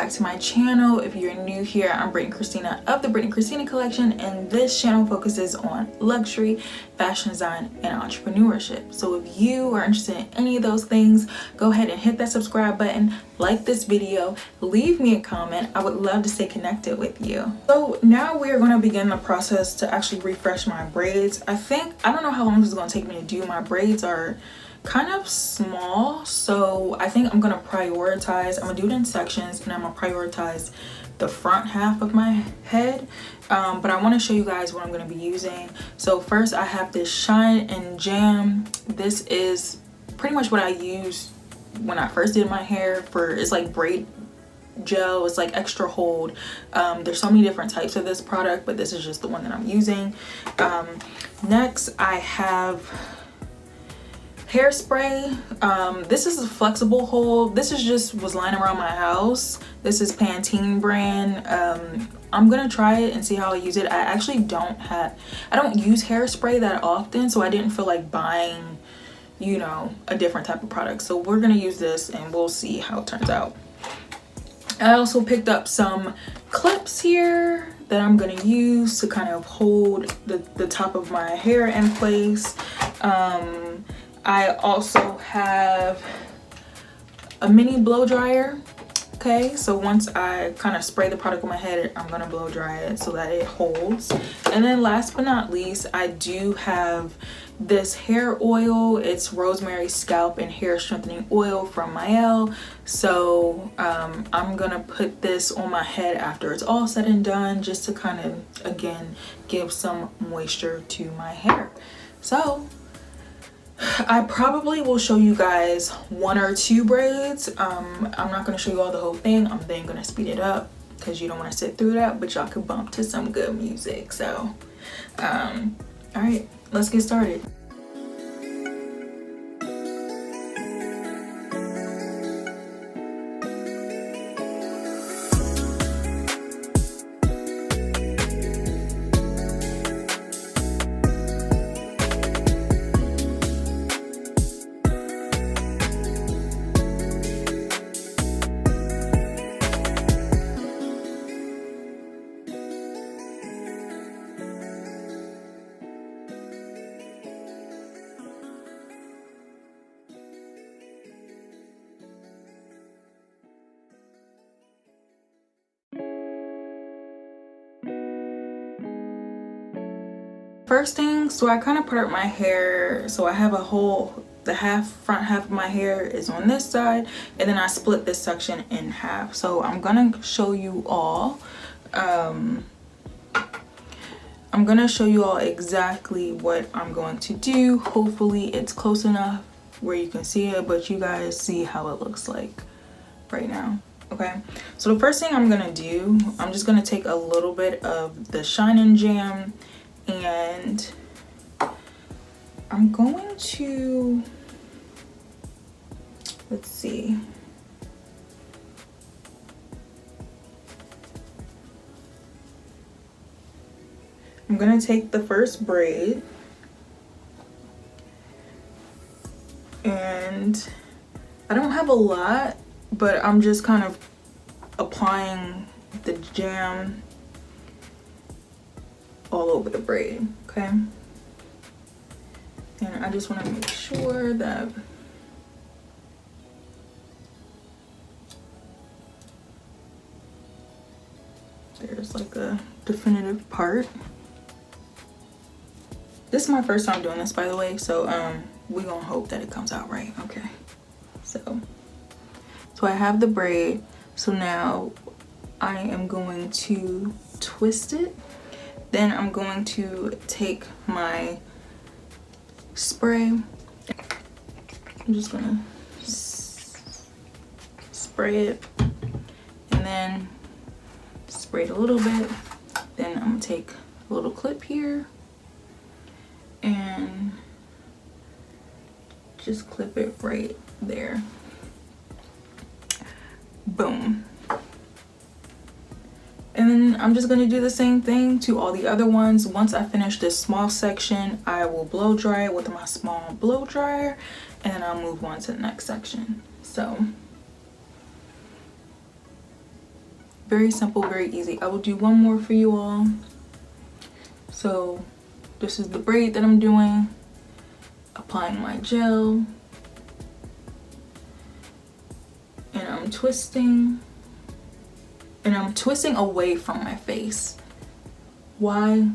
back to my channel. If you're new here, I'm Brittany Christina of the Brittany Christina Collection, and this channel focuses on luxury, fashion design, and entrepreneurship. So if you are interested in any of those things, go ahead and hit that subscribe button, like this video, leave me a comment. I would love to stay connected with you. So now we're going to begin the process to actually refresh my braids. I don't know how long this is going to take me to do. My braids are kind of small, so I think I'm gonna prioritize. I'm gonna do it in sections, and I'm gonna prioritize the front half of my head, but I want to show you guys what I'm going to be using. So first I have this Shine and Jam. This is pretty much what I used when I first did my hair. It's like braid gel. It's like extra hold. There's so many different types of this product, but this is just the one that I'm using. Next I have Hairspray. This is a flexible hold. This was lying around my house. This is Pantene brand. I'm gonna try it and see how I use it. I don't use Hairspray that often, so I didn't feel like buying, you know, a different type of product. So we're gonna use this and we'll see how it turns out. I also picked up some clips here that I'm gonna use to kind of hold the top of my hair in place. I also have a mini blow dryer. Okay, so once I kind of spray the product on my head, I'm gonna blow dry it so that it holds. And then last but not least, I do have this hair oil. It's rosemary scalp and hair strengthening oil from Mael. So I'm gonna put this on my head after it's all said and done, just to kind of, again, give some moisture to my hair. So I probably will show you guys one or two braids. I'm not going to show you all the whole thing. I'm then going to speed it up because you don't want to sit through that, but y'all could bump to some good music. So all right, let's get started. First thing, so I kind of put up my hair, so I have the front half of my hair is on this side, and then I split this section in half. So I'm gonna show you all exactly what I'm going to do. Hopefully it's close enough where you can see it, but you guys see how it looks like right now. Okay, so the first thing I'm gonna do, I'm just gonna take a little bit of the Shine and Jam, and I'm going to, let's see, I'm gonna take the first braid, and I don't have a lot, but I'm just kind of applying the jam all over the braid. Okay, and I just want to make sure that there's like a definitive part. This is my first time doing this, by the way, so we're gonna hope that it comes out right. Okay, so I have the braid, so now I am going to twist it. Then I'm going to take my spray. I'm just gonna spray it, and then spray it a little bit. Then I'm gonna take a little clip here and just clip it right there. Boom. And then I'm just gonna do the same thing to all the other ones. Once I finish this small section, I will blow dry it with my small blow dryer, and then I'll move on to the next section. So very simple, very easy. I will do one more for you all. So this is the braid that I'm doing. Applying my gel. And I'm twisting. And I'm twisting away from my face. Why?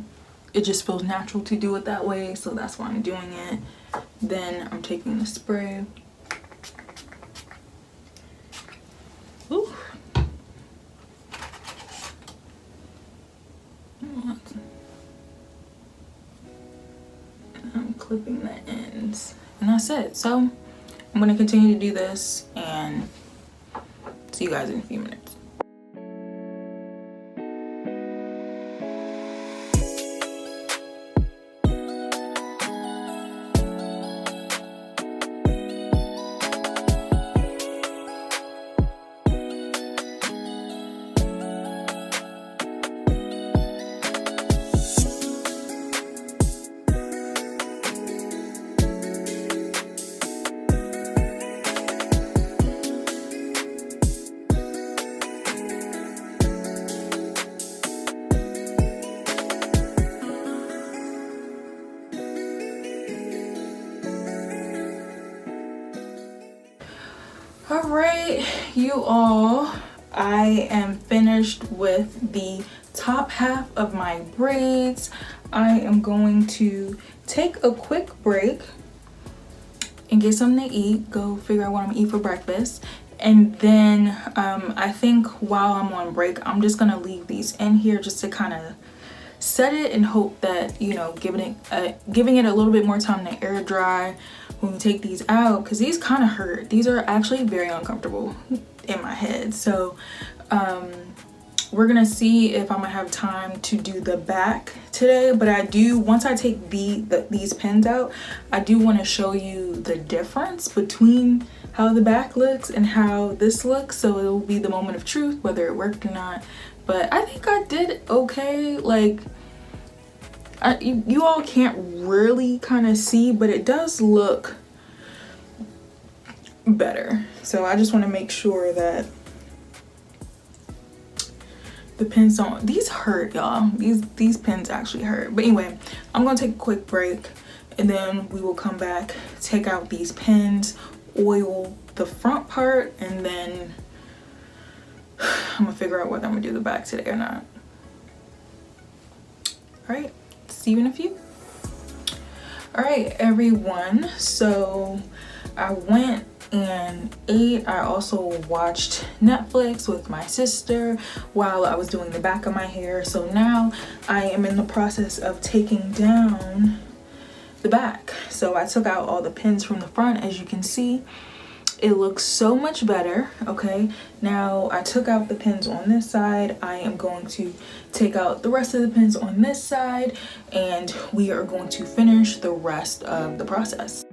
It just feels natural to do it that way, so that's why I'm doing it. Then I'm taking the spray. Ooh. I'm clipping the ends. And that's it. So I'm gonna continue to do this and see you guys in a few minutes. All right, you all, I am finished with the top half of my braids. I am going to take a quick break and get something to eat, go figure out what I'm gonna eat for breakfast. And then I think while I'm on break, I'm just gonna leave these in here just to kind of set it and hope that, you know, giving it a little bit more time to air dry when we take these out, because these kind of hurt. These are actually very uncomfortable in my head. So we're gonna see if I'm gonna have time to do the back today, but I do, once I take these pins out, I do want to show you the difference between how the back looks and how this looks, so it will be the moment of truth whether it worked or not. But I think I did okay. Like, you all can't really kind of see, but it does look better. So I just want to make sure that the pins don't, these hurt, y'all. These pins actually hurt. But anyway, I'm gonna take a quick break and then we will come back, take out these pins, oil the front part, and then I'm gonna figure out whether I'm gonna do the back today or not. All right, see you in a few. All right, everyone, so I went and ate. I also watched Netflix with my sister while I was doing the back of my hair. So now I am in the process of taking down the back. So I took out all the pins from the front. As you can see, it looks so much better. Okay, now I took out the pins on this side. I am going to take out the rest of the pins on this side, and we are going to finish the rest of the process.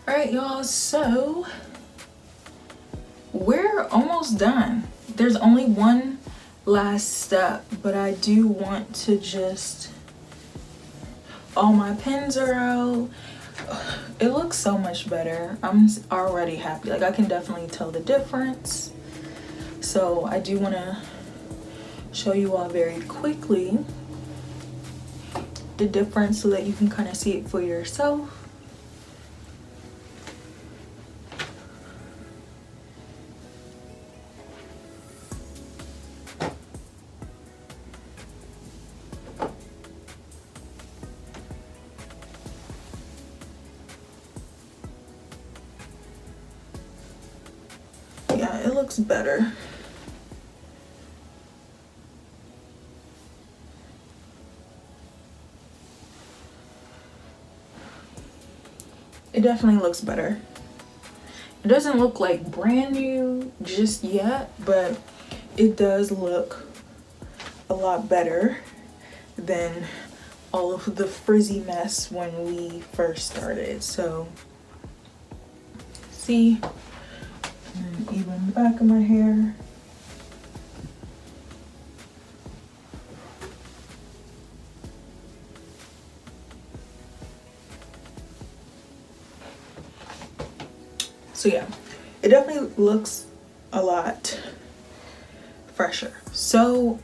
All right, y'all, so we're almost done. There's only one last step, but I do want to just, all my pins are out. It looks so much better. I'm already happy. Like, I can definitely tell the difference. So I do want to show you all very quickly the difference so that you can kind of see it for yourself. Yeah, it looks better. It definitely looks better. It doesn't look like brand new just yet, but it does look a lot better than all of the frizzy mess when we first started. So see, and even the back of my hair. So yeah, it definitely looks a lot fresher. So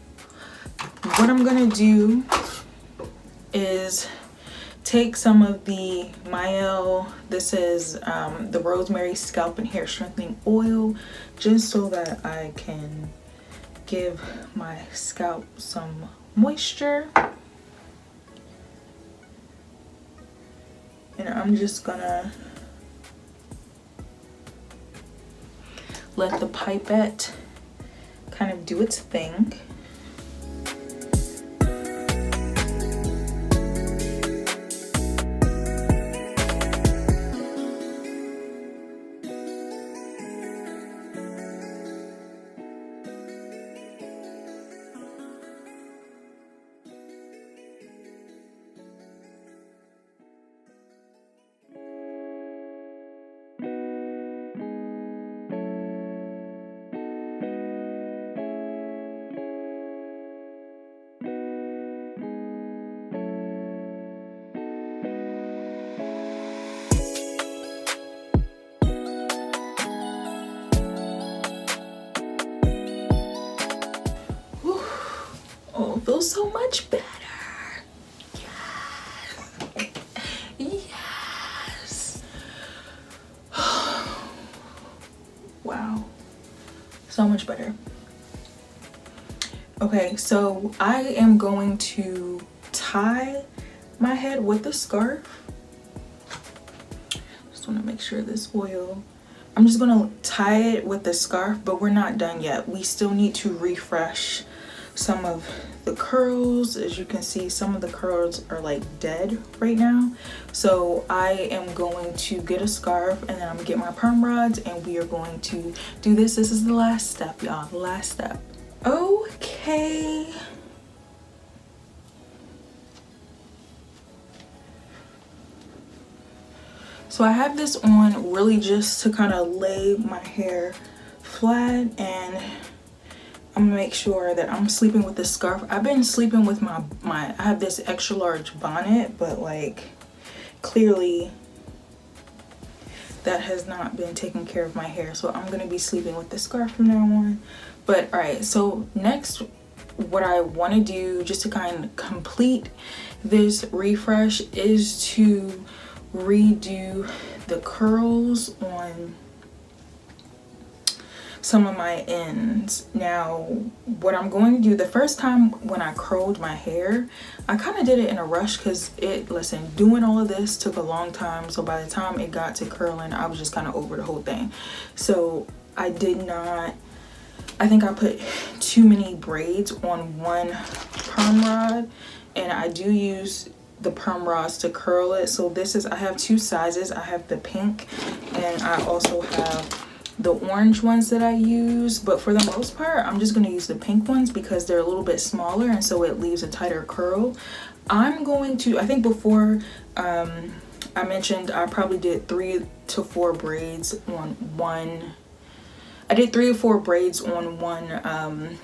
what I'm gonna do is take some of the Mael, this is the Rosemary Scalp and Hair Strengthening Oil, just so that I can give my scalp some moisture. And I'm just gonna let the pipette kind of do its thing. Oh, it feels so much better. Yes. Yes. Wow. So much better. Okay, so I am going to tie my head with a scarf. Just want to make sure this oil, I'm just going to tie it with the scarf, but we're not done yet. We still need to refresh some of the curls. As you can see, some of the curls are like dead right now. So I am going to get a scarf, and then I'm gonna get my perm rods, and we are going to do this. This is the last step, y'all, the last step. Okay. So I have this on really just to kind of lay my hair flat, and I'm gonna make sure that I'm sleeping with this scarf. I've been sleeping with my I have this extra large bonnet, but like clearly that has not been taking care of my hair. So I'm gonna be sleeping with the scarf from now on. But all right, so next what I want to do just to kind of complete this refresh is to redo the curls on some of my ends. Now what I'm going to do, the first time when I curled my hair, I kind of did it in a rush because doing all of this took a long time. So by the time it got to curling, I was just kind of over the whole thing. So I think I put too many braids on one perm rod, and I do use the perm rods to curl it. So I have two sizes. I have the pink, and I also have the orange ones that I use, but for the most part I'm just going to use the pink ones because they're a little bit smaller, and so it leaves a tighter curl. I'm going to, I think before I mentioned I probably did 3 to 4 braids on one. I did 3 or 4 braids on one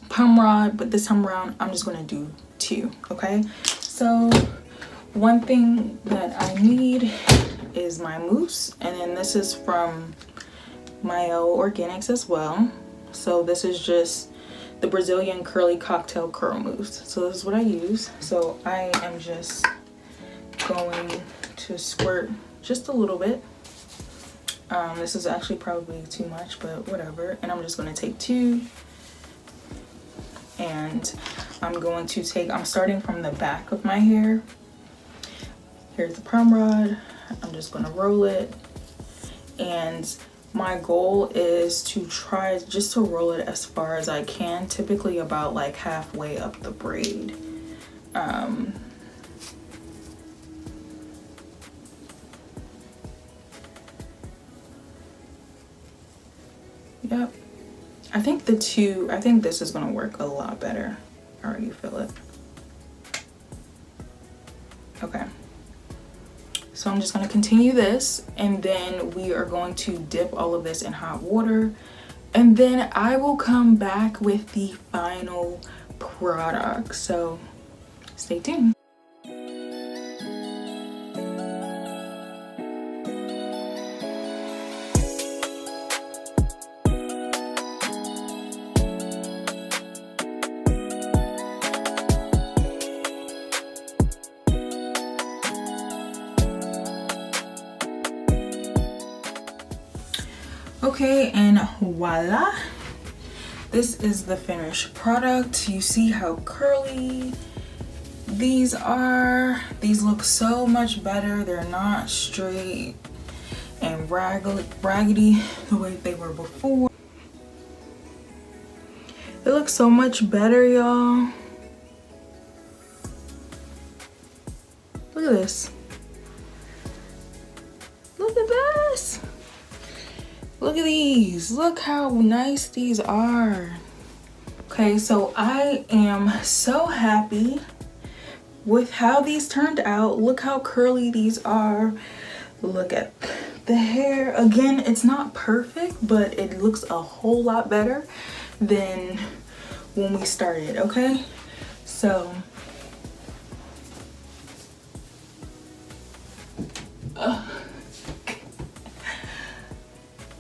perm rod, but this time around I'm just going to do 2. Okay, so one thing that I need is my mousse, and then this is from Mael Organics as well. So this is just the Brazilian curly cocktail curl mousse. So this is what I use. So I am just going to squirt just a little bit. This is actually probably too much, but whatever. And I'm just going to take 2, and I'm starting from the back of my hair. Here's the perm rod. I'm just going to roll it, and my goal is to try just to roll it as far as I can, typically about like halfway up the braid. Yep, I think this is going to work a lot better. I already feel it. Okay. So I'm just going to continue this, and then we are going to dip all of this in hot water, and then I will come back with the final product. So stay tuned. Okay, and voila, this is the finished product. You see how curly these are. These look so much better. They're not straight and raggedy the way they were before. It looks so much better, y'all. Look at this. Look at this. Look at these. Look how nice these are. Okay, so I am so happy with how these turned out. Look how curly these are. Look at the hair. Again, it's not perfect, but it looks a whole lot better than when we started, okay? So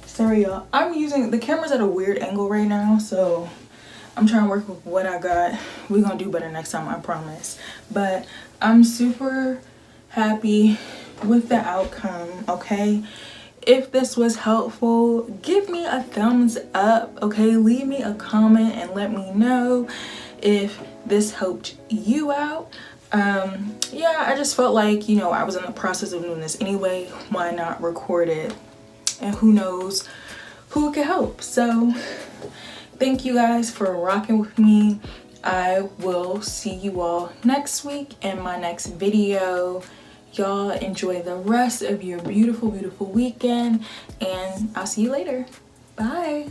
sorry y'all, I'm using the camera's at a weird angle right now, so I'm trying to work with what I got. We're gonna do better next time, I promise. But I'm super happy with the outcome, okay? If this was helpful, give me a thumbs up, okay? Leave me a comment and let me know if this helped you out. Yeah, I just felt like, you know, I was in the process of doing this anyway. Why not record it? And who knows who it could help. So thank you guys for rocking with me. I will see you all next week in my next video. Y'all enjoy the rest of your beautiful, beautiful weekend, and I'll see you later. Bye.